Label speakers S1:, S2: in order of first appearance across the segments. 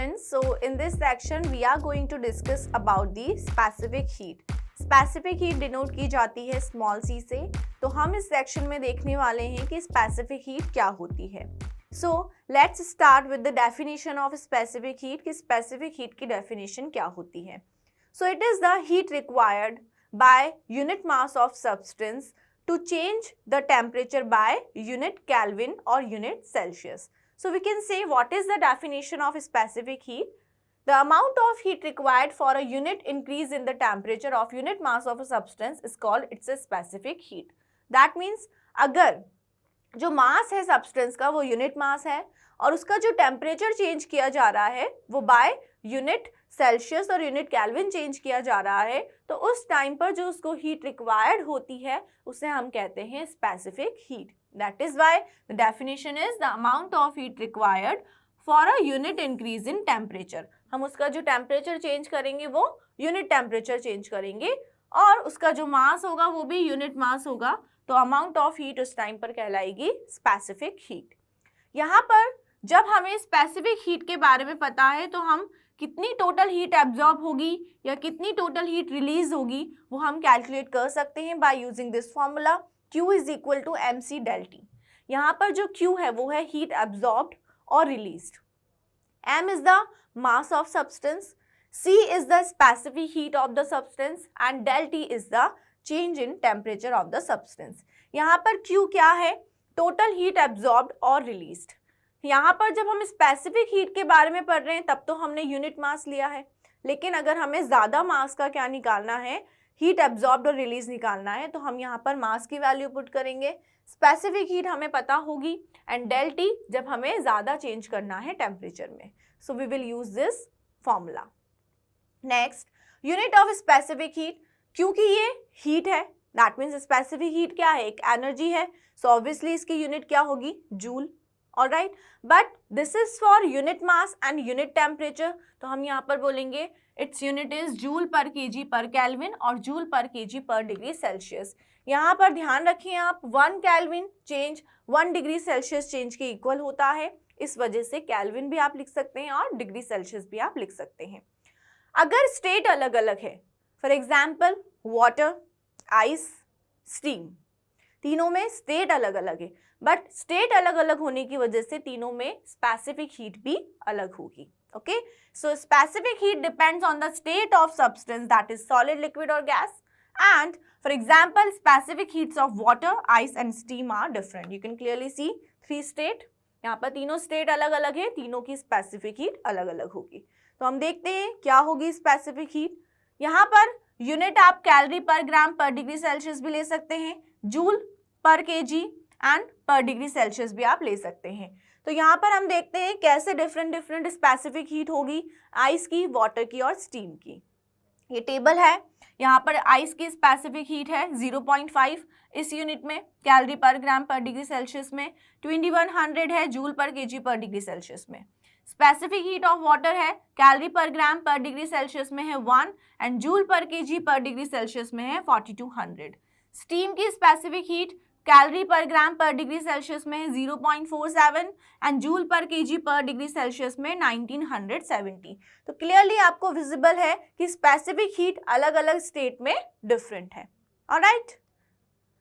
S1: students, so in this section we are going to discuss about the specific heat. Specific heat denote की जाती है small c से, तो हम इस section में देखने वाले हैं कि specific heat क्या होती है. So let's start with the definition of specific heat कि specific heat की definition क्या होती है. So it is the heat required by unit mass of substance to change the temperature by unit Kelvin or unit Celsius. So we can say what is the definition of specific heat? The amount of heat required for a unit increase in the temperature of unit mass of a substance is called its a specific heat. That means अगर जो मास है substance का वो unit mass है और उसका जो temperature change किया जा रहा है वो बाय यूनिट सेल्सियस और यूनिट केल्विन चेंज किया जा रहा है, तो उस टाइम पर जो उसको हीट रिक्वायर्ड होती है उसे हम कहते हैं specific heat. That is why the definition is the amount of heat required for a unit increase in temperature. हम उसका जो टेम्परेचर चेंज करेंगे वो यूनिट टेम्परेचर चेंज करेंगे और उसका जो मास होगा वो भी यूनिट मास होगा, तो अमाउंट ऑफ हीट उस टाइम पर कहलाएगी स्पेसिफिक हीट. यहाँ पर जब हमें स्पेसिफिक हीट के बारे में पता है तो हम कितनी टोटल हीट एब्जॉर्ब होगी या कितनी टोटल हीट रिलीज होगी वो हम कैलकुलेट कर सकते हैं by using this formula Q is equal to mc del T. यहाँ पर जो Q है वो है हीट एब्जॉर्ब्ड और released, m is the mass of substance, c is the specific heat of the substance and del T is the change in temperature of the substance. यहाँ पर Q क्या है? टोटल हीट एब्जॉर्ब्ड और released. यहाँ पर जब हम specific heat के बारे में पढ़ रहे हैं तब तो हमने यूनिट मास लिया है, लेकिन अगर हमें ज़्यादा मास का क्या निकालना है, हीट एब्जॉर्ब्ड और रिलीज निकालना है, तो हम यहाँ पर मास की वैल्यू पुट करेंगे. स्पेसिफिक हीट हमें पता होगी एंड डेल टी जब हमें ज़्यादा चेंज करना है टेम्परेचर में. So we will use this formula. Next, unit of specific heat. क्योंकि ये हीट है दैट मीन्स स्पेसिफिक हीट क्या है? एक एनर्जी है, सो ऑब्वियसली इसकी यूनिट क्या होगी? Joule. Alright, but this is for unit mass and unit temperature, तो हम यहाँ पर बोलेंगे इट्स यूनिट इज जूल पर केजी पर केल्विन और जूल पर केजी पर डिग्री सेल्सियस. यहाँ पर ध्यान रखिए आप 1 kelvin change 1 degree Celsius change के इक्वल होता है, इस वजह से केल्विन भी आप लिख सकते हैं और डिग्री सेल्सियस भी आप लिख सकते हैं. अगर स्टेट अलग अलग है, for example water, ice, steam, तीनों में स्टेट अलग अलग है, बट स्टेट अलग अलग होने की वजह से तीनों में स्पेसिफिक हीट भी अलग होगी. Okay, so specific heat depends on the state of substance that is solid, liquid और gas. And for example specific heats of water, ice and steam are different. You can clearly see 3 state. यहाँ पर तीनों state अलग अलग है, तीनों की specific heat अलग अलग होगी. तो हम देखते हैं क्या होगी स्पेसिफिक हीट. यहाँ पर यूनिट आप कैलोरी पर ग्राम पर डिग्री सेल्सियस भी ले सकते हैं, जूल पर केजी एंड पर डिग्री सेल्सियस भी आप ले सकते हैं. तो यहाँ पर हम देखते हैं कैसे डिफरेंट डिफरेंट स्पेसिफिक हीट होगी आइस की, वाटर की और स्टीम की. ये टेबल है, यहाँ पर आइस की स्पेसिफिक हीट है 0.5 इस यूनिट में, कैलोरी पर ग्राम पर डिग्री सेल्सियस में 2100 है जूल पर केजी पर डिग्री सेल्सियस में. स्पेसिफिक हीट ऑफ वाटर है, कैलोरी पर ग्राम पर डिग्री सेल्सियस में है 1 एंड जूल पर केजी पर डिग्री सेल्सियस में है 4200. स्टीम की स्पेसिफिक हीट कैलोरी पर ग्राम पर डिग्री सेल्सियस में है 0.47 एंड जूल पर केजी पर डिग्री सेल्सियस में 1970. तो क्लियरली आपको विजिबल है कि स्पेसिफिक हीट अलग अलग स्टेट में डिफरेंट है. Alright,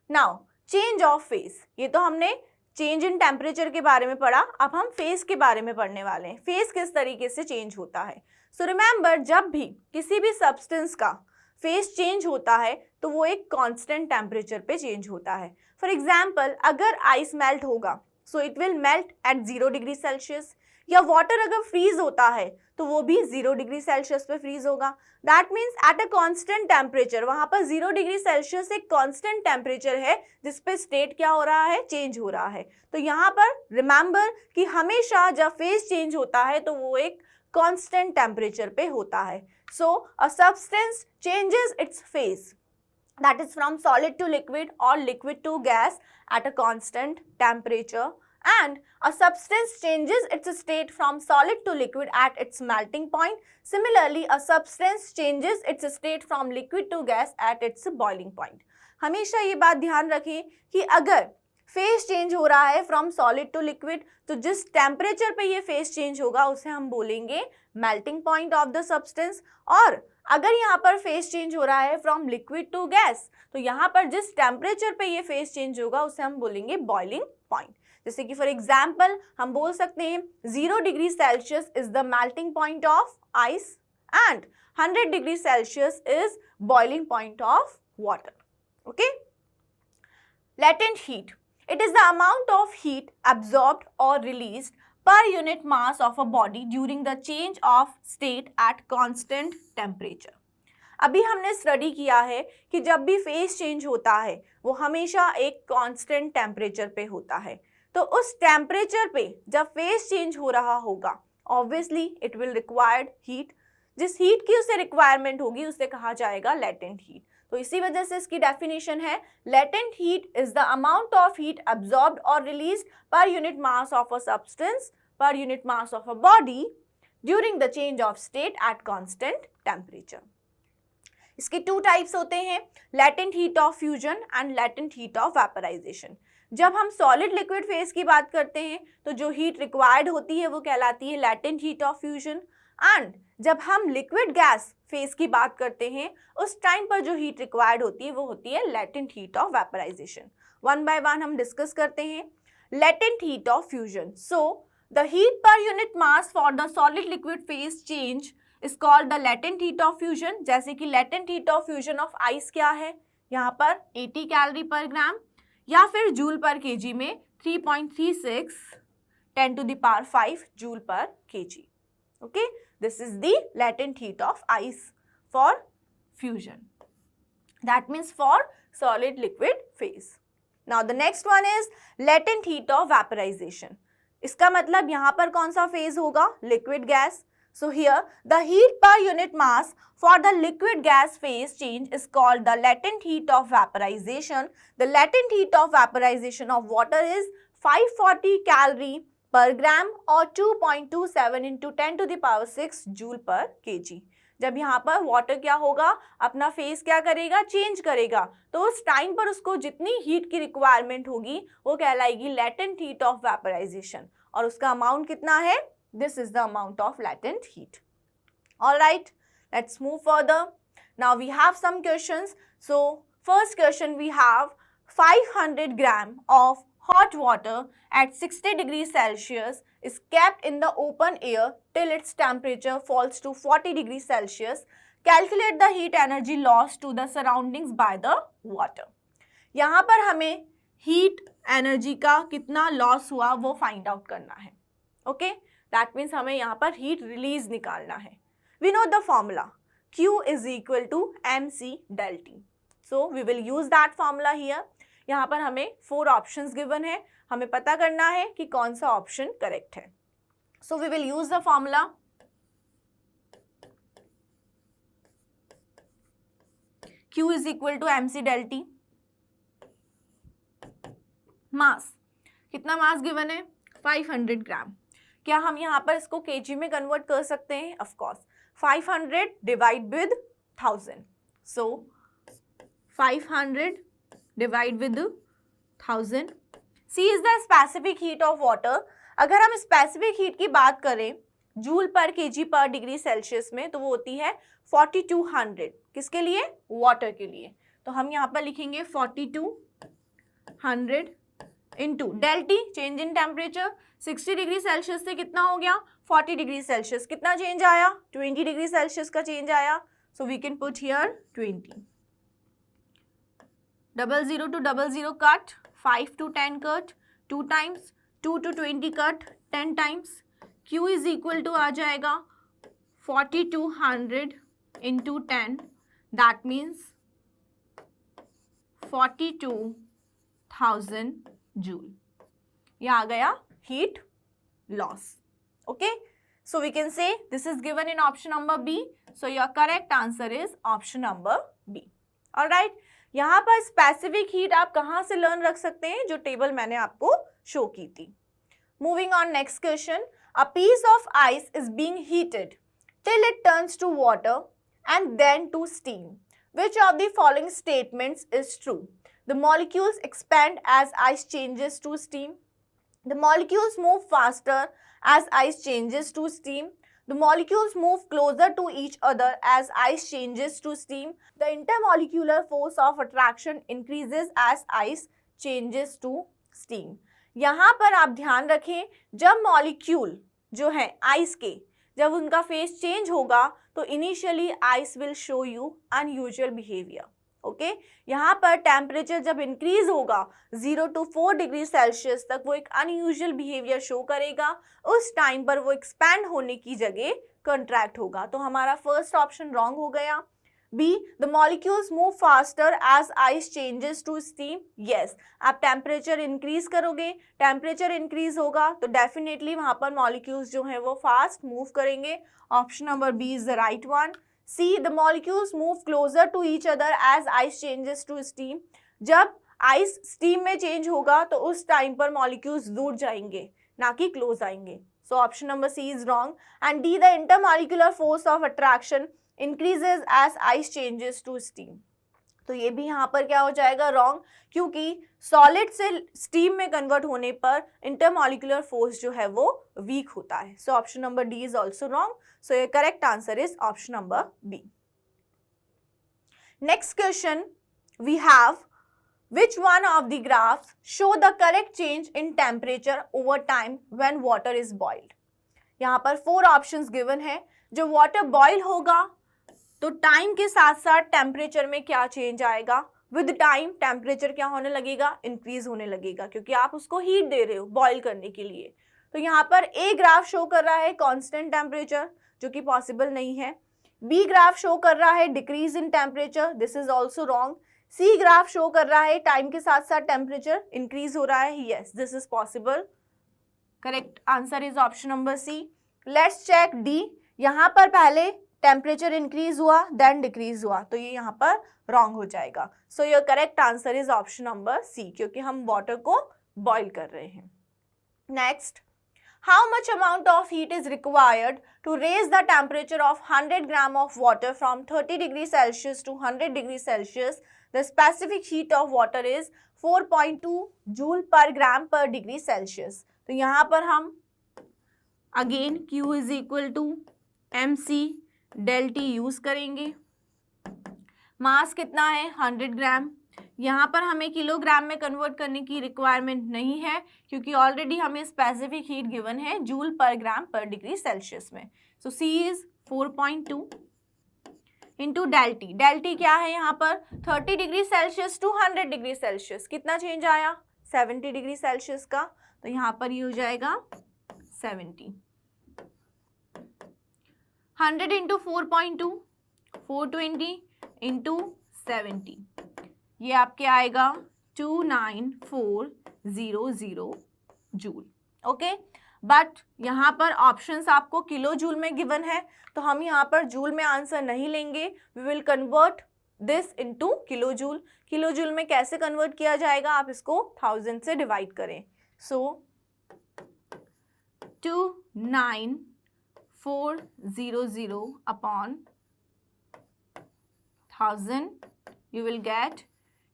S1: now change of phase. ये तो हमने चेंज इन टेम्परेचर के बारे में पढ़ा, अब हम फेज के बारे में पढ़ने वाले हैं. फेज किस तरीके से चेंज होता है. सो रिमेंबर, जब भी किसी भी सब्सटेंस का फेज चेंज होता है तो वो एक कांस्टेंट टेम्परेचर पे चेंज होता है. फॉर एग्जाम्पल, अगर आइस मेल्ट होगा so it will melt eight 0 degree Celsius, या वाटर अगर फ्रीज होता है तो वो भी 0 डिग्री सेल्सियस पे फ्रीज होगा. That means at a constant temperature, वहाँ पर 0 डिग्री सेल्सियस एक कांस्टेंट टेम्परेचर है जिसपे स्टेट क्या हो रहा है? चेंज हो रहा है. तो यहाँ पर रिमेंबर कि हमेशा जब फेज चेंज होता है तो वो एक कांस्टेंट टेम्परेचर पे होता है. So a substance changes its phase, that is from solid to liquid or liquid to gas at a constant temperature, and a substance changes its state from solid to liquid at its melting point. Similarly, a substance changes its state from liquid to gas at its boiling point. हमेशा ये बात ध्यान रखें कि अगर face change हो रहा है फ्रॉम सॉलिड टू लिक्विड, तो जिस टेम्परेचर पे ये फेस चेंज होगा उसे हम बोलेंगे melting point of the substance. और अगर यहाँ पर फेस चेंज हो रहा है फ्रॉम लिक्विड टू गैस, तो यहाँ पर जिस टेम्परेचर पे ये फेस चेंज होगा उसे हम बोलेंगे बॉइलिंग पॉइंट। जैसे कि फॉर एग्जाम्पल हम बोल सकते हैं 0 degree Celsius is the melting point of ice and 100 degree Celsius is boiling point of water. Okay, latent heat, it is the amount of heat absorbed or released per unit mass of a body during the change of state at constant temperature। अभी हमने study किया है कि जब भी face change होता है वो हमेशा एक कांस्टेंट टेम्परेचर पे होता है, तो उस टेम्परेचर पे जब फेस चेंज हो रहा होगा obviously it will required heat. जिस हीट की उसे रिक्वायरमेंट होगी उसे कहा जाएगा लेटेंट हीट। तो इसी वजह से इसकी डेफिनेशन है latent heat is the amount of heat absorbed और released per unit mass of a substance per unit mass of a body during the change of state at constant temperature. इसके 2 types होते हैं, latent heat of fusion and latent heat of vaporization. जब हम solid liquid phase की बात करते हैं तो जो हीट रिक्वायर्ड होती है वो कहलाती है latent heat of fusion, and जब हम लिक्विड गैस फेज की बात करते हैं उस टाइम पर जो हीट रिक्वायर्ड होती है वो होती है latent heat of vaporisation. One by one हम डिस्कस करते हैं। Latent heat of fusion, so the heat per unit mass for the solid liquid phase change is called the latent heat of fusion. जैसे कि latent heat of fusion of ice क्या है, यहाँ पर 80 calorie पर ग्राम या फिर जूल पर केजी में 3.36 10⁵ जूल पर KG. Okay, this is the latent heat of ice for fusion. That means for solid liquid phase. Now the next one is latent heat of vaporization. इसका मतलब यहाँ पर कौन सा phase होगा, liquid gas. So here the heat per unit mass for the liquid gas phase change is called the latent heat of vaporization. The latent heat of vaporization of water is 540 calorie पर ग्राम और 2.27 into 10⁶ joule पर KG. जब यहाँ पर water क्या होगा, अपना face क्या करेगा, चेंज करेगा, तो उस टाइम पर उसको जितनी हीट की रिक्वायरमेंट होगी वो कहलाएगी लेटेंट हीट ऑफ वेपराइजेशन, और उसका अमाउंट कितना है, this is the amount of latent heat. Alright, let's move further. Now we have some questions. So first question we have 500 gram of hot water at 60 degrees Celsius is kept in the open air till its temperature falls to 40 degrees Celsius. Calculate the heat energy lost to the surroundings by the water. यहाँ पर हमें heat energy का कितना loss हुआ वो find out करना है। Okay? That means हमें यहाँ पर heat release निकालना है। We know the formula. Q is equal to mc del T. So we will use that formula here. यहाँ पर हमें 4 ऑप्शंस गिवन है, हमें पता करना है कि कौन सा ऑप्शन करेक्ट है। So we will use the formula Q is equal to mc del T। Mass, कितना मास गिवन है, 500 ग्राम। क्या हम यहाँ पर इसको केजी में कन्वर्ट कर सकते हैं, of course. 500 divide with 1000, so 500 divide with 1000। C is the specific heat of water. अगर हम स्पेसिफिक हीट की बात करें जूल पर केजी पर डिग्री सेल्सियस में, तो वो होती है 4200। किसके लिए, वाटर के लिए। तो हम यहाँ पर लिखेंगे 4200 into del T, change in temperature. 60 degree Celsius से कितना हो गया, 40 डिग्री सेल्सियस। कितना चेंज आया, 20 डिग्री सेल्सियस का चेंज आया। So we can put here 20। 00 to 00 cut, 5 to 10 cut, 2 times, 2 to 20 cut, 10 times. Q is equal to आ जाएगा 4200 into 10, that means 42,000 joule. ये आ गया heat loss. Okay, so we can say this is given in option number B. So your correct answer is option number B. All right. यहाँ पर specific heat आप कहाँ से learn रख सकते हैं, जो टेबल मैंने आपको शो की थी। Moving on next question, a piece of ice is being heated till it turns to water and then to steam. Which of the following statements is true? The molecules expand as ice changes to steam. The molecules move faster as ice changes to steam. The molecules move closer to each other as ice changes to steam. The intermolecular force of attraction increases as ice changes to steam. यहाँ पर आप ध्यान रखें, जब molecule जो है ice के, जब उनका फेस चेंज होगा तो initially ice will show you unusual behaviour. Okay, यहाँ पर टेम्परेचर जब इंक्रीज होगा 0 to 4 डिग्री सेल्सियस तक वो एक अनयूजुअल बिहेवियर शो करेगा. उस टाइम पर वो एक्सपैंड होने की जगह कंट्रैक्ट होगा. तो हमारा फर्स्ट ऑप्शन रॉन्ग हो गया. B, the molecules move faster as ice changes to steam. Yes, आप टेम्परेचर इंक्रीज करोगे, टेम्परेचर इंक्रीज होगा तो डेफिनेटली वहां पर मॉलिक्यूल्स जो है वो फास्ट मूव करेंगे. Option number B is the right one. C, the molecules move closer to each other as ice changes to steam. जब आइस स्टीम में चेंज होगा तो उस टाइम पर मॉलिक्यूल्स दूर जाएंगे, ना कि क्लोज आएंगे. So option number C is wrong. And D, the intermolecular force of attraction increases as ice changes to steam. तो ये भी यहाँ पर क्या हो जाएगा, रॉन्ग, क्योंकि सॉलिड से स्टीम में कन्वर्ट होने पर इंटरमॉलिक्यूलर फोर्स जो है वो वीक होता है. So option number D is also wrong. So ये correct answer is option number B. Next question we have, which one of the graphs show the correct change in temperature over time when water is boiled. यहाँ पर 4 options given है. जो water boil होगा तो time के साथ साथ temperature में क्या चेंज आएगा, विद टाइम टेम्परेचर क्या होने लगेगा, इंक्रीज होने लगेगा, क्योंकि आप उसको हीट दे रहे हो बॉईल करने के लिए. तो यहाँ पर ए ग्राफ शो कर रहा है कांस्टेंट टेम्परेचर, जो कि पॉसिबल नहीं है. बी ग्राफ शो कर रहा है decrease in temperature, this is also wrong. C graph show कर रहा है टाइम के साथ साथ टेम्परेचर इंक्रीज हो रहा है, yes this is possible. Correct answer is option number C. Let's check D. यहाँ पर पहले टेम्परेचर इंक्रीज हुआ देन डिक्रीज हुआ, तो ये यहाँ पर रॉन्ग हो जाएगा. So your correct answer is option number C, क्योंकि हम वाटर को बॉईल कर रहे हैं. Next, how much amount of heat is required to raise the temperature of 100 gram of water from 30 degrees Celsius to 100 degrees Celsius? The specific heat of water is 4.2 joule per gram per degree Celsius. तो यहाँ पर हम again Q is equal to mc del T use करेंगे. मास कितना है, 100 ग्राम. यहाँ पर हमें किलोग्राम में कन्वर्ट करने की रिक्वायरमेंट नहीं है, क्योंकि ऑलरेडी हमें स्पेसिफिक हीट गिवन है joule per gram per degree Celsius में. So C is 4.2 into del T. Del T क्या है यहाँ पर, 30 degree Celsius to 100 degree Celsius. कितना चेंज आया, 70 डिग्री सेल्सियस का. तो यहाँ पर ये हो जाएगा 70. 100 इंटू 4.2, 420 इंटू 70, ये आपके आएगा 29400 जूल. ओके, बट यहाँ पर ऑप्शंस आपको किलो जूल में गिवन है, तो हम यहाँ पर जूल में आंसर नहीं लेंगे. We will convert this into kilojoule. Kilojoule में कैसे कन्वर्ट किया जाएगा, आप इसको 1000 से डिवाइड करें. सो 29400 upon 1000, you will get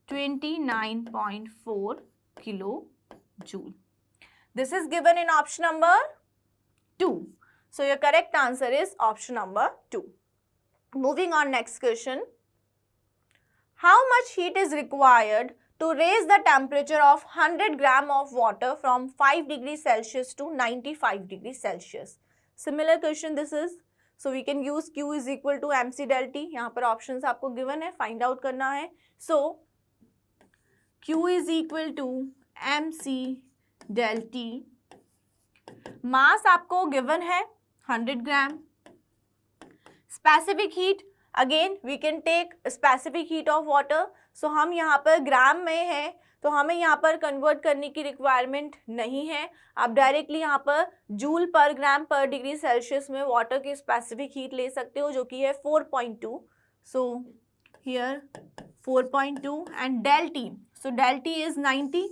S1: 29.4 kilojoule. This is given in option number 2. So your correct answer is option number 2. Moving on, next question. How much heat is required to raise the temperature of 100 gram of water from 5 degrees Celsius to 95 degrees Celsius? Similar question this is. So we can use Q is equal to mc del T. यहाँ पर options आपको given है, find out करना है. So Q is equal to mc del T. मास आपको given है 100 gram. Specific heat, again we can take specific heat of water. So हम यहाँ पर ग्राम में है, तो हमें यहाँ पर कन्वर्ट करने की रिक्वायरमेंट नहीं है. आप डायरेक्टली यहाँ पर joule per gram per degree Celsius में वाटर की स्पेसिफिक हीट ले सकते हो, जो कि है 4.2. So here 4.2 and del T. So del T is 90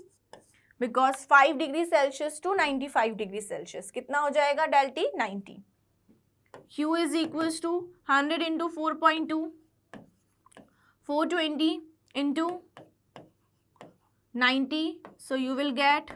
S1: because 5 degree Celsius to 95 degree Celsius. कितना हो जाएगा del T, 90. Q is equals to 100 into 4.2, 420 into 90, so you will get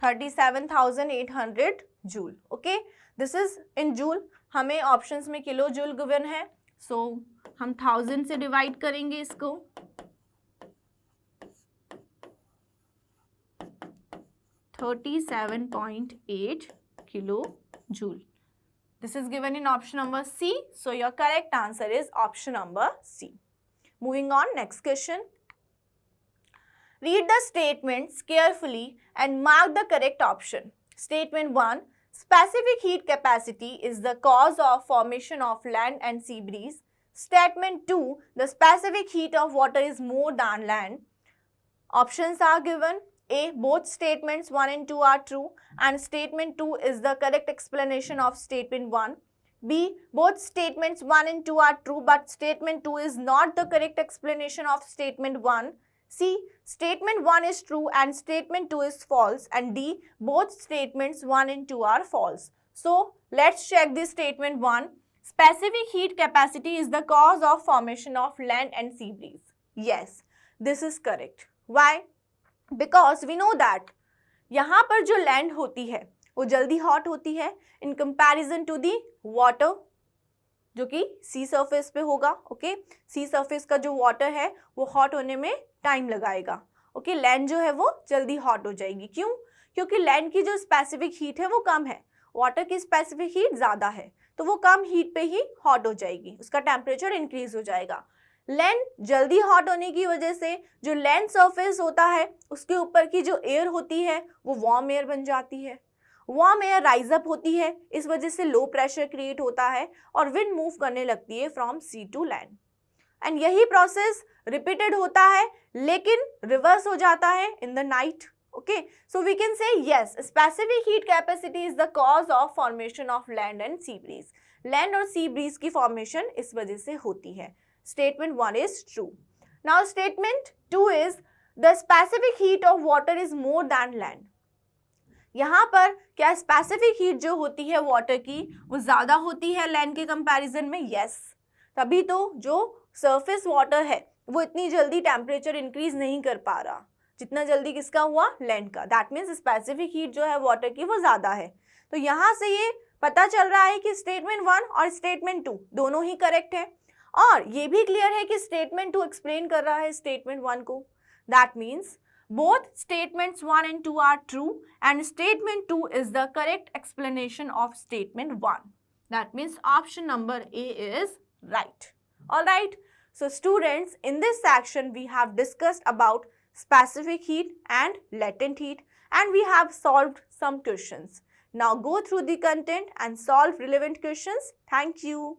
S1: 37,800 joule. Okay, this is in joule. हमें options में kilojoule given है, सो हम 1000 से divide करेंगे इसको. 37.8 kilo joule. This is given in option number C. So your correct answer is option number C. Moving on, next question. Read the statements carefully and mark the correct option. Statement 1. Specific heat capacity is the cause of formation of land and sea breeze. Statement 2. The specific heat of water is more than land. Options are given. A. Both statements 1 and 2 are true and statement 2 is the correct explanation of statement 1. B. Both statements 1 and 2 are true but statement 2 is not the correct explanation of statement 1. C. Statement 1 is true and statement 2 is false. And D. Both statements 1 and 2 are false. So, let's check this statement 1. Specific heat capacity is the cause of formation of land and sea breeze. Yes, this is correct. Why? Because we know that यहाँ पर जो land होती है वो जल्दी hot होती है in comparison to the water जो कि सी सरफेस पे होगा. ओके, सी सरफेस का जो वाटर है वो हॉट होने में टाइम लगाएगा. ओके, लैंड जो है वो जल्दी हॉट हो जाएगी. क्यों? क्योंकि लैंड की जो स्पेसिफिक हीट है वो कम है, वाटर की स्पेसिफिक हीट ज़्यादा है, तो वो कम हीट पे ही हॉट हो जाएगी, उसका टेम्परेचर इंक्रीज हो जाएगा. लैंड जल्दी हॉट होने की वजह से जो लैंड सरफेस होता है उसके ऊपर की जो एयर होती है वो वार्म एयर बन जाती है. वार्म एयर राइज अप होती है, इस वजह से लो प्रेशर क्रिएट होता है और विंड मूव करने लगती है from sea to land. And यही प्रोसेस रिपीटेड होता है लेकिन रिवर्स हो जाता है in the night. Okay, so we can say yes, specific heat capacity is the cause of formation of land and sea breeze. Land और sea bridge की formation इस वजह से होती है. Statement 1 is true. Now statement 2 is the specific heat of water is more than land. यहाँ पर क्या स्पेसिफिक हीट जो होती है वाटर की वो ज़्यादा होती है लैंड के कंपैरिजन में? यस, तभी तो जो सरफेस वाटर है वो इतनी जल्दी टेम्परेचर इंक्रीज नहीं कर पा रहा जितना जल्दी किसका हुआ? लैंड का. दैट मीन्स स्पेसिफिक हीट जो है वाटर की वो ज़्यादा है. तो यहाँ से ये पता चल रहा है कि स्टेटमेंट 1 और स्टेटमेंट 2 दोनों ही करेक्ट है. और ये भी क्लियर है कि स्टेटमेंट 2 एक्सप्लेन कर रहा है स्टेटमेंट 1 को. That means both statements 1 and 2 are true and statement 2 is the correct explanation of statement 1. That means option number A is right. Alright, so students, in this section we have discussed about specific heat and latent heat and we have solved some questions. Now go through the content and solve relevant questions. Thank you.